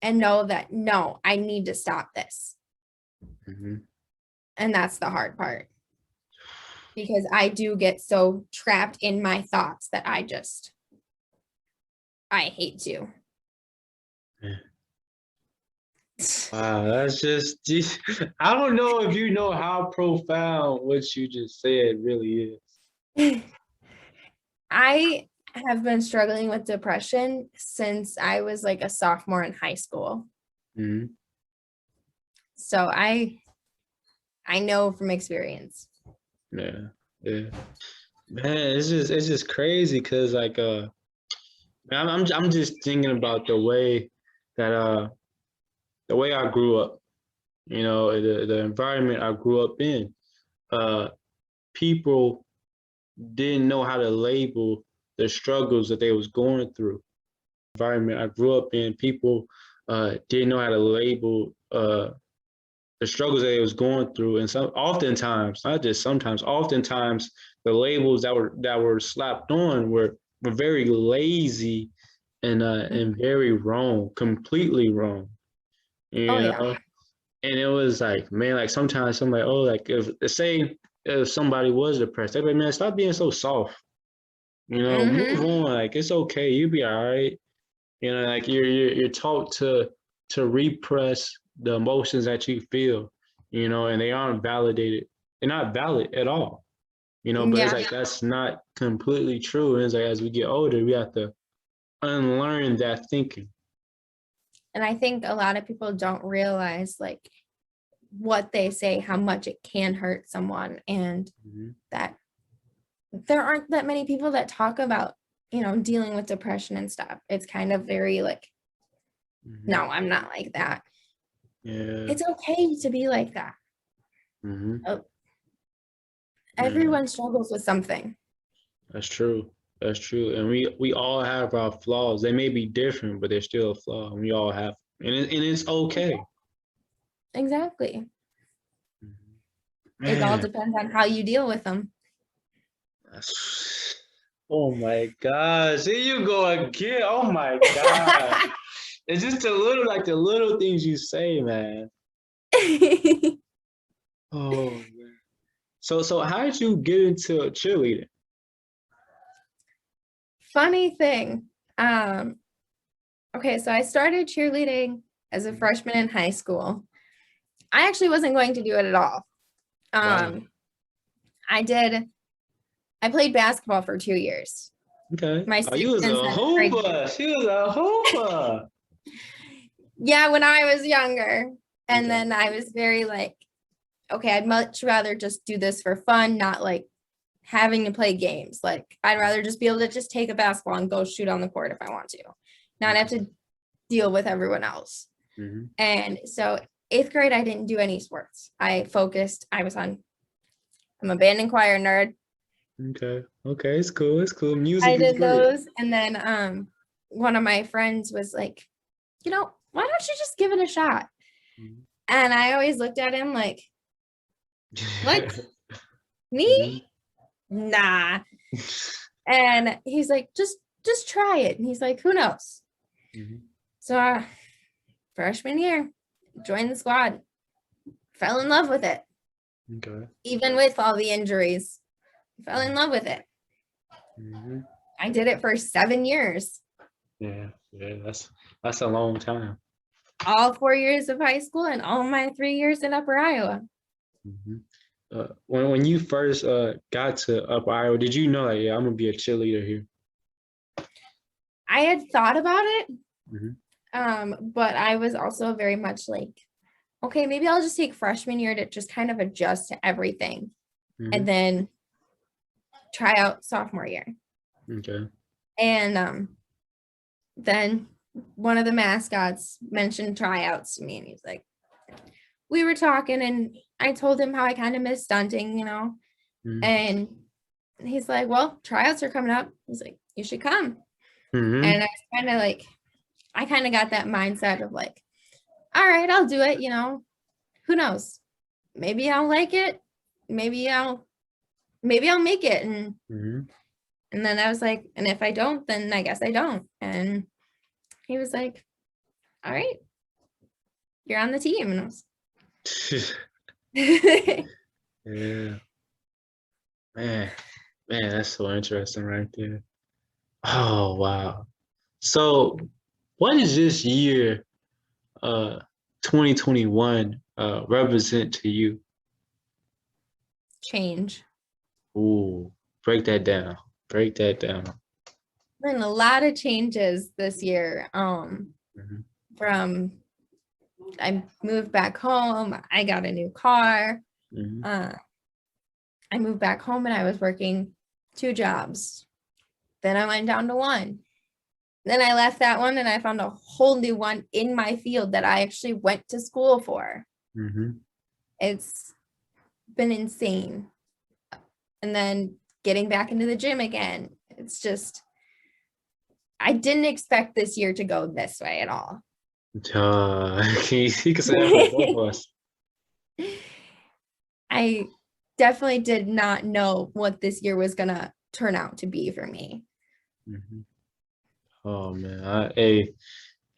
and know that no, I need to stop this. Mm-hmm. And that's the hard part. Because I do get so trapped in my thoughts that I hate to. Yeah. Wow, that's just, I don't know if you know how profound what you just said really is. I have been struggling with depression since I was like a sophomore in high school. Mm-hmm. So I know from experience. Yeah, yeah. Man, it's just crazy because like man, I'm just thinking about the way I grew up, you know, the environment I grew up in. Uh, People didn't know how to label the struggles that they was going through. Environment I grew up in, people didn't know how to label the struggles that they was going through, and some oftentimes, not just sometimes, oftentimes the labels that were slapped on were very lazy and very wrong, completely wrong. Oh You yeah. know, and it was like, man, like sometimes somebody, oh, like if say if somebody was depressed, they'd be like, man, stop being so soft. You know, move on. Like it's okay, you'll be all right. You know, like you're taught to repress the emotions that you feel. You know, and they aren't validated. They're not valid at all. You know, but it's Yeah. like that's not completely true. And it's like as we get older, we have to unlearn that thinking. And I think a lot of people don't realize like what they say, how much it can hurt someone, and Mm-hmm. that there aren't that many people that talk about, dealing with depression and stuff. It's kind of very like, Mm-hmm. no, I'm not like that. Yeah. It's okay to be like that. Mm-hmm. Oh, Yeah. everyone struggles with something. That's true. That's true. And we all have our flaws. They may be different, but they're still a flaw. And we all have, and it's okay. Exactly. It all Man, depends on how you deal with them. oh my gosh. Here you go again. Oh my God. It's just the little things you say, man. Oh man. So how did you get into cheerleading? Funny thing. Okay, so I started cheerleading as a freshman in high school. I actually wasn't going to do it at all. Wow. I played basketball for 2 years. Okay. My Oh, you sixth was and a seventh grade year. hooper. She was a hooper. Yeah, when I was younger. And Okay. then I was very like, okay, I'd much rather just do this for fun, not like having to play games. Like I'd rather just be able to just take a basketball and go shoot on the court if I want to, not have to deal with everyone else. Mm-hmm. And so 8th grade, I didn't do any sports. I'm a band and choir nerd. Okay. Okay. It's cool. It's cool. Music I is did great. those. And then one of my friends was like, why don't you just give it a shot? Mm-hmm. And I always looked at him like, what? Me? Nah. And he's like, just try it. And he's like, who knows? Mm-hmm. So freshman year, joined the squad, fell in love with it. Okay. Even with all the injuries, fell in love with it. Mm-hmm. I did it for 7 years. Yeah. Yeah. That's a long time. All 4 years of high school and all my 3 years in Upper Iowa. Mm-hmm. When you first got to Upper Iowa, did you know like, yeah, I'm gonna be a cheerleader here? I had thought about it, Mm-hmm. but I was also very much like, okay, maybe I'll just take freshman year to just kind of adjust to everything, Mm-hmm. and then try out sophomore year. Okay. And then one of the mascots mentioned tryouts to me, and he's like, we were talking, and I told him how I kind of miss stunting, Mm-hmm. and he's like, well, tryouts are coming up. He's like, you should come. Mm-hmm. And I was kind of like, I kind of got that mindset of like, all right, I'll do it, who knows? Maybe I'll like it. Maybe I'll make it. And then I was like, and if I don't, then I guess I don't. And he was like, all right, you're on the team. And I was Yeah. Man, that's so interesting right there. Oh, wow. So what does this year, 2021, represent to you? change. Ooh, break that down. Break that down. Been a lot of changes this year. Mhm. From I moved back home, I got a new car. Mhm. I moved back home and I was working 2 jobs. Then I went down to 1. Then I left that one and I found a whole new one in my field that I actually went to school for. Mhm. It's been insane. And then getting back into the gym again. It's just, I didn't expect this year to go this way at all. You can say that for both of us. I definitely did not know what this year was going to turn out to be for me. Mhm. Oh man,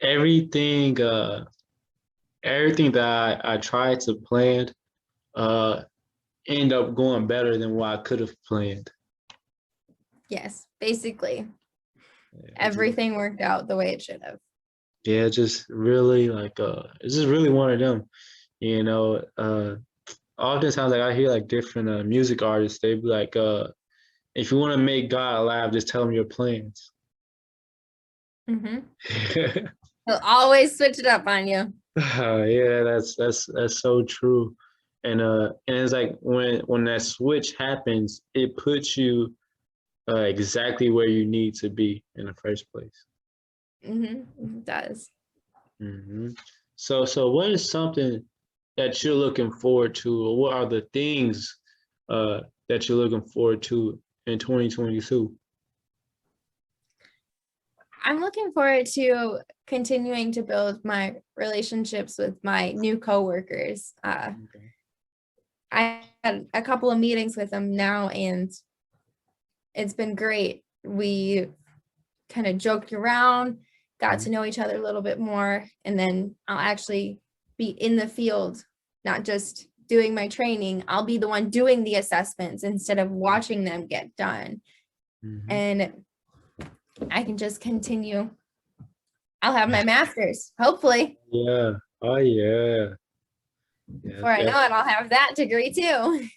everything, everything that I tried to plan, end up going better than what I could have planned. Yes, basically Yeah, everything worked out the way it should have. yeah, just really like it's just really one of them. You know, oftentimes like I hear like different music artists, they be like, if you want to make God laugh, just tell him your plans. He'll always switch it up on you. Yeah, that's so true. And it's like when that switch happens, it puts you exactly where you need to be in the first place. It does. So what is something that you're looking forward to, or what are the things that you're looking forward to in 2022? I'm looking forward to continuing to build my relationships with my new coworkers. Okay. I had a couple of meetings with them now, and it's been great. We kind of joked around, got to know each other a little bit more, and then I'll actually be in the field, not just doing my training. I'll be the one doing the assessments instead of watching them get done. And I can just continue. I'll have my master's, hopefully. Yeah. Oh yeah. Yeah. Before I know it, I'll have that degree too.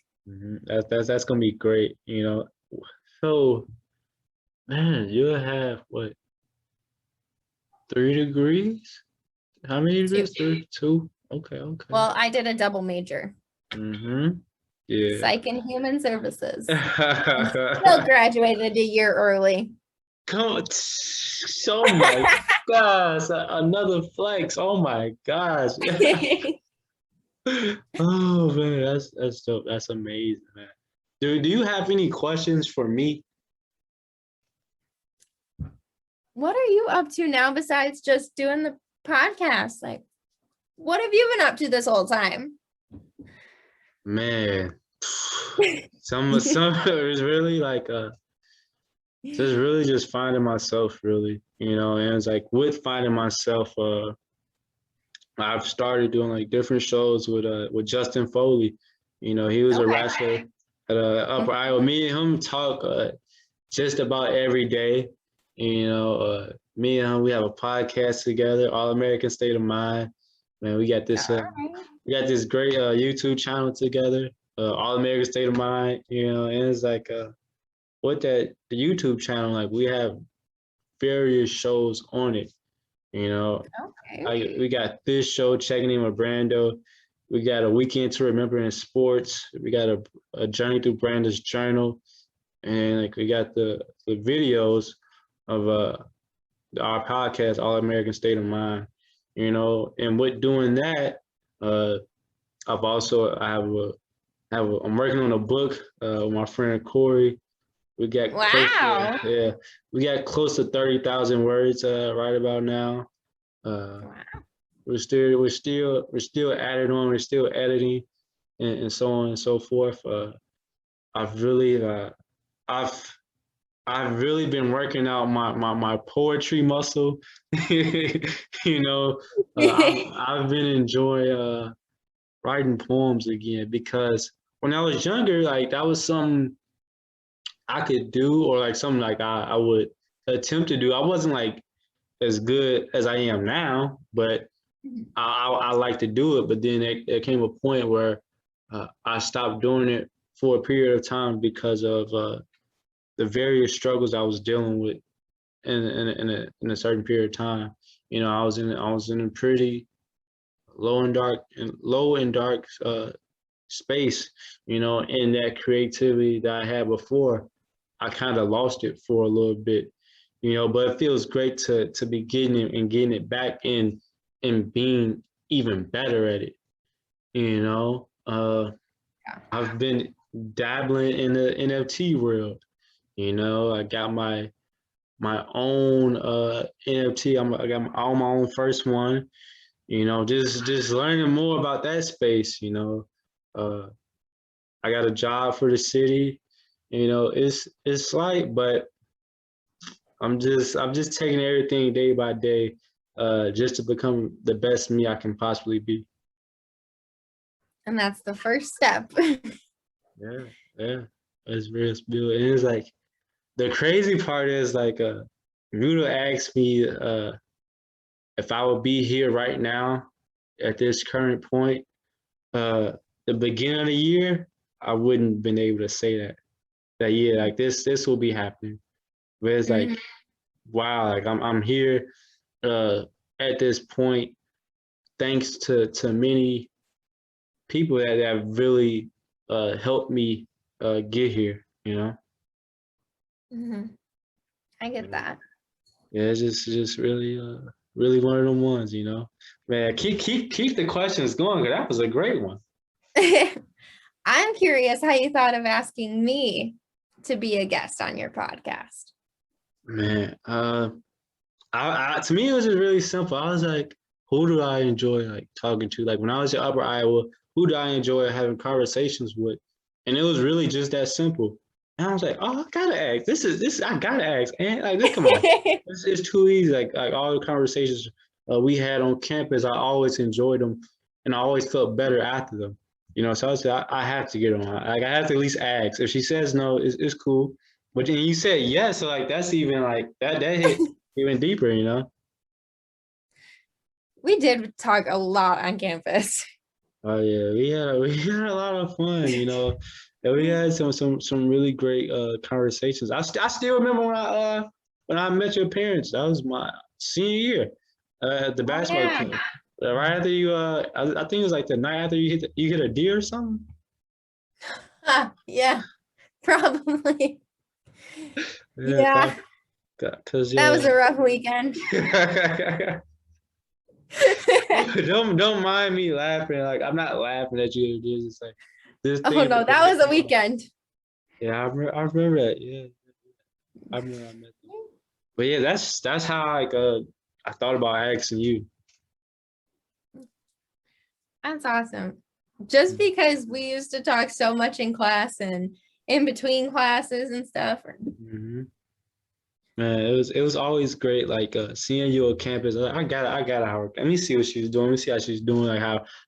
That's gonna be great. You know. So man, you'll have what, 3 degrees? How many 2. degrees? Two. Okay. Okay. Well, I did a double major, Yeah. psych and human services, and still graduated a year early. Come on. Oh my gosh. Another flex. Oh my gosh. Oh man, that's dope. That's amazing, man. Do you have any questions for me? What are you up to now besides just doing the podcast? Like, what have you been up to this whole time? Man, some is really like just really just finding myself really, and it's like with finding myself, I've started doing like different shows with Justin Foley. He was a wrestler at Upper Iowa. Me and him talk just about every day. Me and him, we have a podcast together, All American State of Mind. Man, we got this great YouTube channel together, All American State of Mind. And it's like with the YouTube channel, like we have various shows on it. We got this show, Checking In with Brando. We got a Weekend to Remember in Sports. We got a Journey Through Brando's Journal, and like we got the videos of our podcast, All American State of Mind. And with doing that, I'm working on a book with my friend Corey. We got we got close to 30,000 words right about now. Uh, Wow. we're still adding on. We're still editing, and so on and so forth. I've really I've I've really been working out my poetry muscle. you know, I've been enjoying writing poems again because when I was younger, like that was something I could do or like something like I would attempt to do. I wasn't like as good as I am now, but I like to do it. But then there came a point where I stopped doing it for a period of time because of the various struggles I was dealing with in a certain period of time. I was in a pretty low and dark space. In that creativity that I had before, I kind of lost it for a little bit. But it feels great to be getting it and getting it back in and being even better at it. You know, Yeah. I've been dabbling in the NFT world. I got my own NFT. I got my own first one. Just learning more about that space. Uh, I got a job for the city. It's slight, but I'm just taking everything day by day, just to become the best me I can possibly be. And that's the first step. Yeah, yeah, it's real spill. And it's like the crazy part is like, Ruda asked me if I would be here right now at this current point, uh, the beginning of the year, I wouldn't been able to say that. That yeah, like this will be happening. But it's like, Mhm. wow, like I'm here uh at this point thanks to many people that have really helped me get here. Mhm. I get Yeah, that. yeah, it's just really one of them ones. Man, keep the questions going, 'cause that was a great one. I'm curious how you thought of asking me to be a guest on your podcast. Man, to me it was just really simple. I was like, who do I enjoy like talking to? Like when I was in Upper Iowa, who do I enjoy having conversations with? And it was really just that simple. And I was like, oh, I gotta ask. This I gotta ask. And like this, come on, it's too easy. Like all the conversations we had on campus, I always enjoyed them, and I always felt better after them. So I was like, I have to get on. Like I have to at least ask. If she says no, it's cool. But then you said yes, so like that's even like that hit even deeper. We did talk a lot on campus. Oh yeah, we had a lot of fun. And we had some really great conversations. I still remember when I met your parents. That was my senior year at the Oh basketball yeah. camp. Right after you, I think it was like the night after you hit a deer or something. Yeah, probably. Yeah, Yeah, cause that yeah. was a rough weekend. Don't mind me laughing. Like I'm not laughing at you. It's just like this Oh thing no, about that it. was a weekend. Yeah, I remember that. Yeah, I remember I met them. But yeah, that's how like I thought about asking you. That's awesome. Just because we used to talk so much in class and in between classes and stuff. Mm-hmm. Man, it was always great, like seeing you on campus. I got her. Let me see what she's doing. Let me see how she's doing, like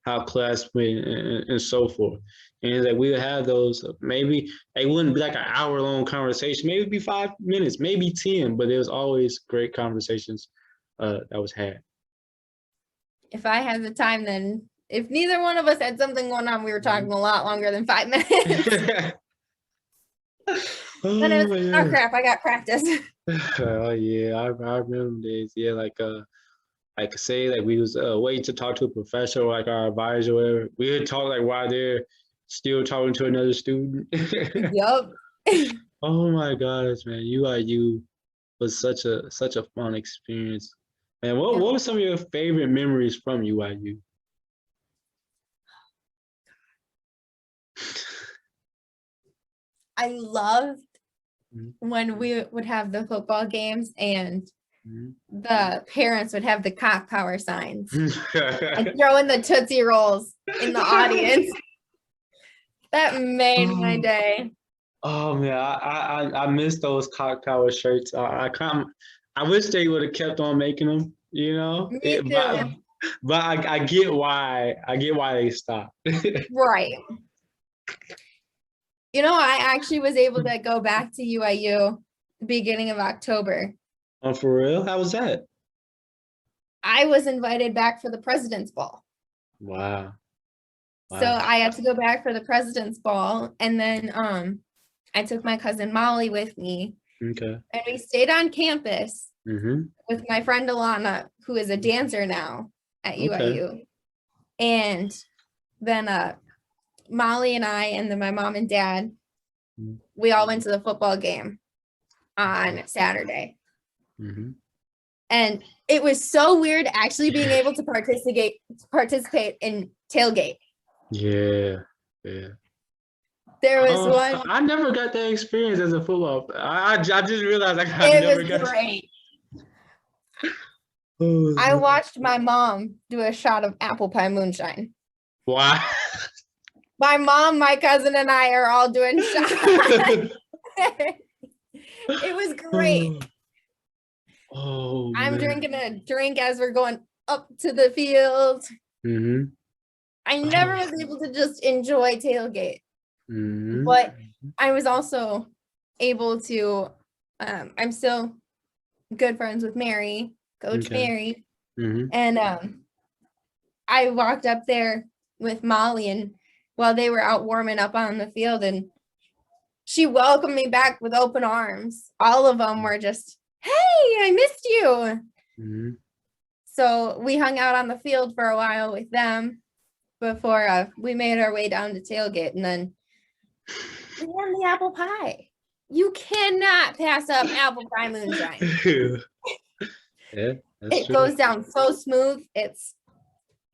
how class went and so forth. And like we would have those. Maybe it wouldn't be like an hour long conversation. Maybe it'd be 5 minutes, maybe 10. But there was always great conversations that was had. If I had the time, then if neither one of us had something going on, we were talking a lot longer than 5 minutes. Then it was, Oh oh yeah. crap, I got practice. Oh yeah, I remember them days. Yeah, like say like we was waiting to talk to a professor or like our advisor or whatever. We would talk like while they're still talking to another student. Yup. Oh my gosh, man. UIU was such a fun experience. And what were some of your favorite memories from UIU? I loved Mhm. when we would have the football games and the parents would have the cock power signs and Mhm. throwing the Tootsie Rolls in the audience. That made my day. Oh man, I miss those cock tower shirts. I wish they would have kept on making them. You know, Me too. but I get why they stopped. Right. You know, I actually was able to go back to UIU the beginning of October. Oh, for real? How was that? I was invited back for the President's Ball. Wow. So I had to go back for the President's Ball. And then I took my cousin Molly with me. Okay. And we stayed on campus Mm-hmm. with my friend Alana, who is a dancer now at UIU. Okay. And then Molly and I, and then my mom and dad, we all went to the football game on Saturday. Mm-hmm. And it was so weird actually being able to participate in tailgate. Yeah. There was one. I never got that experience as a football. I just realized I It never was got. great. Oh, I watched my mom do a shot of apple pie moonshine. wow. My mom, my cousin, and I are all doing shots. It was great. Oh, I'm man. drinking a drink as we're going up to the field. Mm-hmm. I never was able to just enjoy tailgate, but I was also able to, I'm still good friends with Mary, Coach Mary. And I walked up there with Molly, and while they were out warming up on the field, and she welcomed me back with open arms. All of them were just, hey, I missed you. So we hung out on the field for a while with them before we made our way down to tailgate, and then we had the apple pie. You cannot pass up apple pie moonshine. Yeah, it goes down so smooth. It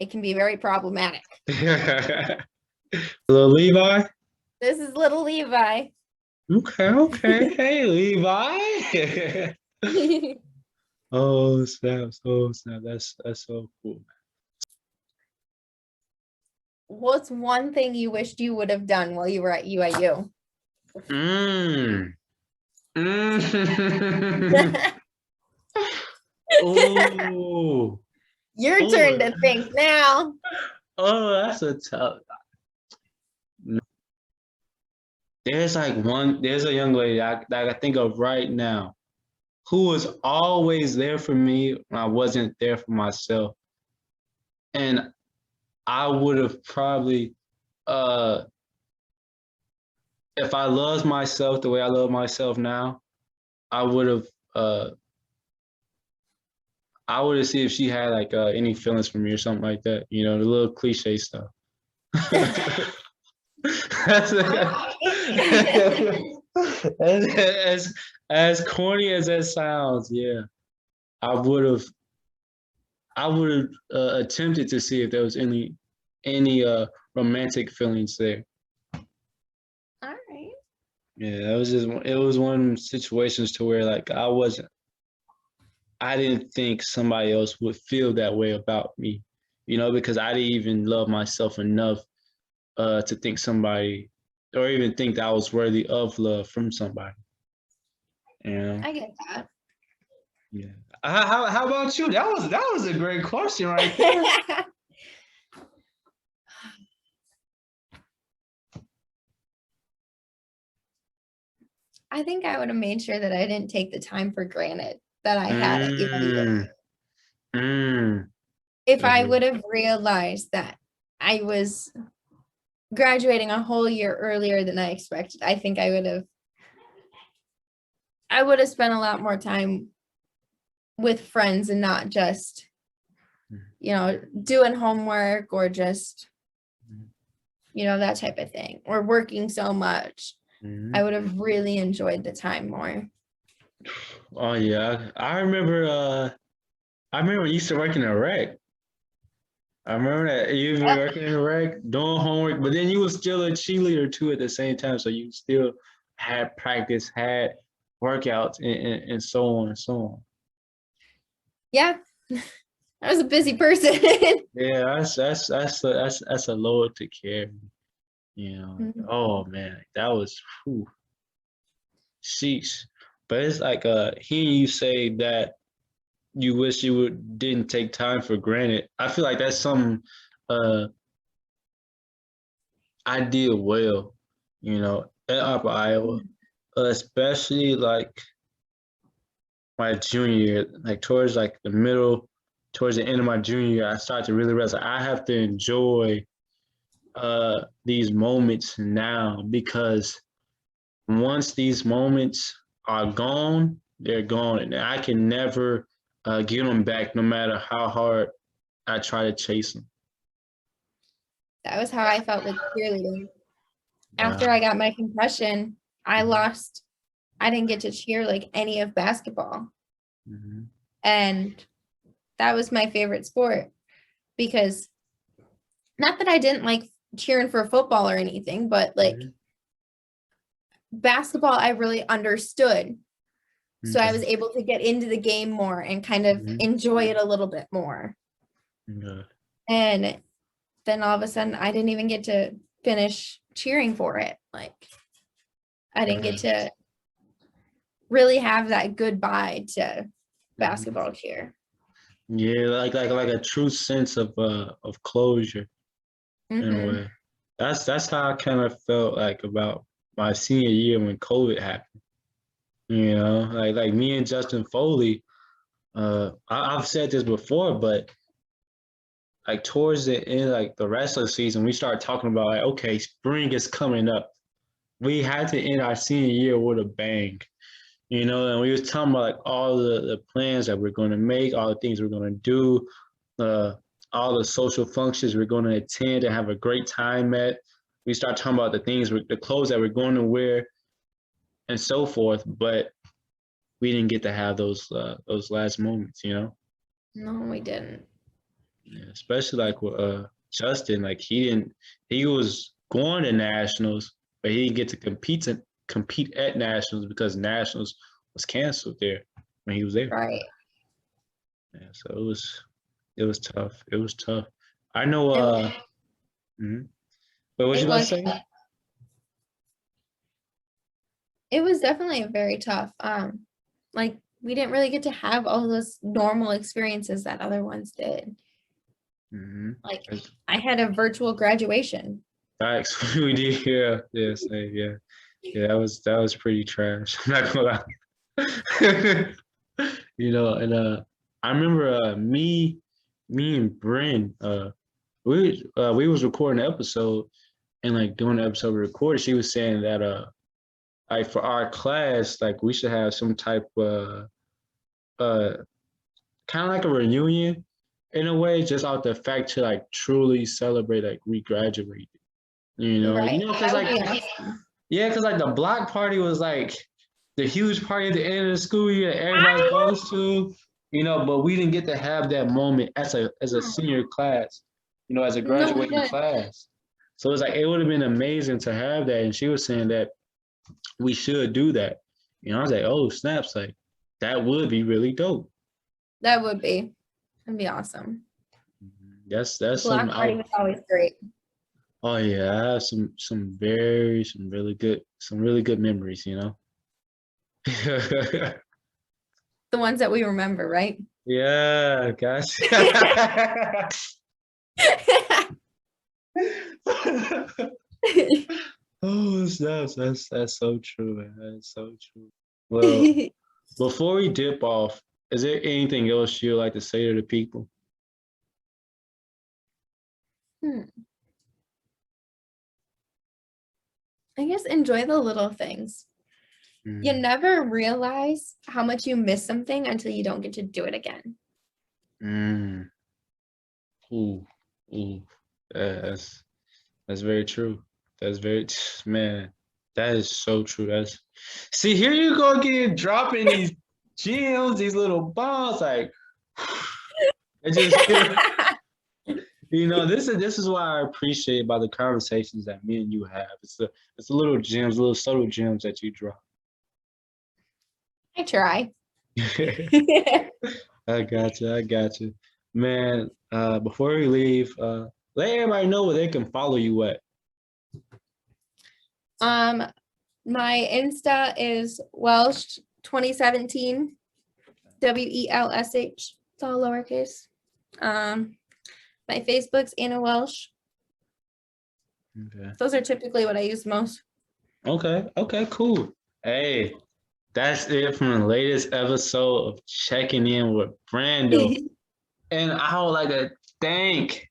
can be very problematic. Little Levi. This is little Levi. Okay. Hey, Levi. Oh snap! That's so cool. What's one thing you wished you would have done while you were at UIU? Oh. Your turn to think now. Oh, that's a tough. There's a young lady that I think of right now who was always there for me when I wasn't there for myself. And I would have probably, if I loved myself the way I love myself now, I would have seen if she had like any feelings for me or something like that. You know, the little cliche stuff. as corny as that sounds, yeah, I would have attempted to see if there was any romantic feelings there. All right. Yeah, it was one of them situations to where like I didn't think somebody else would feel that way about me, you know, because I didn't even love myself enough to think somebody or even think that I was worthy of love from somebody. You know? I get that. Yeah. How about you? That was a great question right there. I think I would have made sure that I didn't take the time for granted that I had at UIU. If I would have realized that I was graduating a whole year earlier than I expected, I think I would have spent a lot more time with friends and not just, you know, doing homework or just, you know, that type of thing, or working so much. I would have really enjoyed the time more. Oh yeah, I remember you used to work in a rec. I remember that you were working in a rec, doing homework, but then you were still a cheerleader too at the same time. So you still had practice, had workouts, and so on and so on. Yeah, I was a busy person. Yeah, that's a load to carry. You know, like, Mhm. oh man, that was whew, sheesh. But it's like hearing you say that you wish you would didn't take time for granted. I feel like that's something uh I did well, you know, at Upper Iowa, especially like my junior year, like towards like the middle, towards the end of my junior year, I started to really realize I have to enjoy these moments now because once these moments are gone, they're gone, and I can never get them back, no matter how hard I try to chase them. That was how I felt with cheerleading. Uh, After I got my concussion, I mhm, lost, I didn't get to cheer like any of basketball. mhm, And that was my favorite sport because not that I didn't like cheering for football or anything, but like mhm. basketball, I really understood. So I was Okay. able to get into the game more and kind of Mhm. enjoy it a little bit more. Yeah. And then all of a sudden, I didn't even get to finish cheering for it. Like, I didn't get Mhm. to really have that goodbye to Mhm. basketball cheer. Yeah, like a true sense of closure in a Mm-hmm. way. That's how I kind of felt like about my senior year when COVID happened. You know, like me and Justin Foley. I've said this before, but like towards the end, like the rest of the season, we started talking about like, okay, spring is coming up. We had to end our senior year with a bang, you know, and we was talking about like all the plans that we're going to make, all the things we're going to do, uh, all the social functions we're going to attend and have a great time at. We start talking about the things, the clothes that we're going to wear, and so forth. But we didn't get to have those last moments, you know. No, we didn't. Yeah, especially like with Justin, like he was going to nationals, but he didn't get to compete at nationals because nationals was canceled there when he was there. Right. Yeah, so it was tough. It was tough. I know. It, Mhm. But what you it about to was say? it was definitely very tough. Like we didn't really get to have all those normal experiences that other ones did. Mm-hmm. Like I had a virtual graduation. Facts. We did. Yeah. Yeah. Same. Yeah. Yeah. That was pretty trash. I'm not gonna lie. You know, and I remember me and Bryn, we was recording an episode, and like during the episode we recorded, she was saying that like for our class, like we should have some type uh kind of like a reunion in a way, just out the fact to like truly celebrate like we graduated. Right. Because That would like be awesome. yeah, because like the block party was like the huge party at the end of the school year that everybody goes to, but we didn't get to have that moment as a senior class, as a No, we graduating didn't. class. So it's like it would have been amazing to have that. And she was saying that we should do that. I was like, oh snaps, like that would be really dope. That would be. That'd be awesome. That's something Block party was always great. oh yeah, I have some really good memories. The ones that we remember, right? Yeah, gosh. Oh, snaps. That's so true, man. That's so true. Well, before we dip off, is there anything else you'd like to say to the people? Hmm. I guess enjoy the little things. You Mm, never realize how much you miss something until you don't get to do it again. mm, ooh, ooh. That's very true. That's very man. That is so true. See, here you go again, dropping these gems, these little bombs. Like it just feel. This is why I appreciate about the conversations that me and you have. It's the little gems, little subtle gems that you drop. I try. That's I got you. I got you. Man, before we leave, let everybody know where they can follow you at. My Insta is Welsh 2017, WELSH. It's all lowercase. My Facebook's Anna Welsh. Okay. Those are typically what I use most. Okay. Okay. Cool. Hey, that's it from the latest episode of Checking In with Brando. And I would like to thank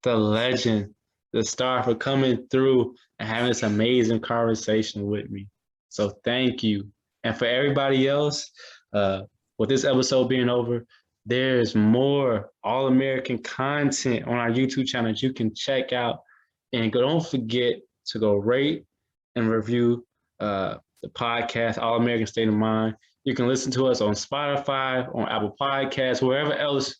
the legend, the star, for coming through and having this amazing conversation with me. So thank you. And for everybody else, with this episode being over, there's more All American content on our YouTube channel that you can check out. And don't forget to go rate and review the podcast, All American State of Mind. You can listen to us on Spotify, on Apple Podcasts, wherever else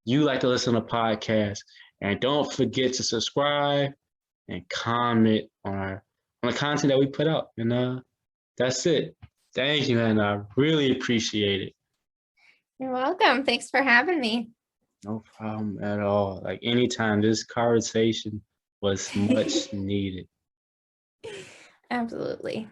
you like to listen to podcasts. And don't forget to subscribe and comment on the content that we put out. And that's it. Thank you, and I really appreciate it. You're welcome. Thanks for having me. No problem at all. Like anytime, this conversation was much needed. Absolutely.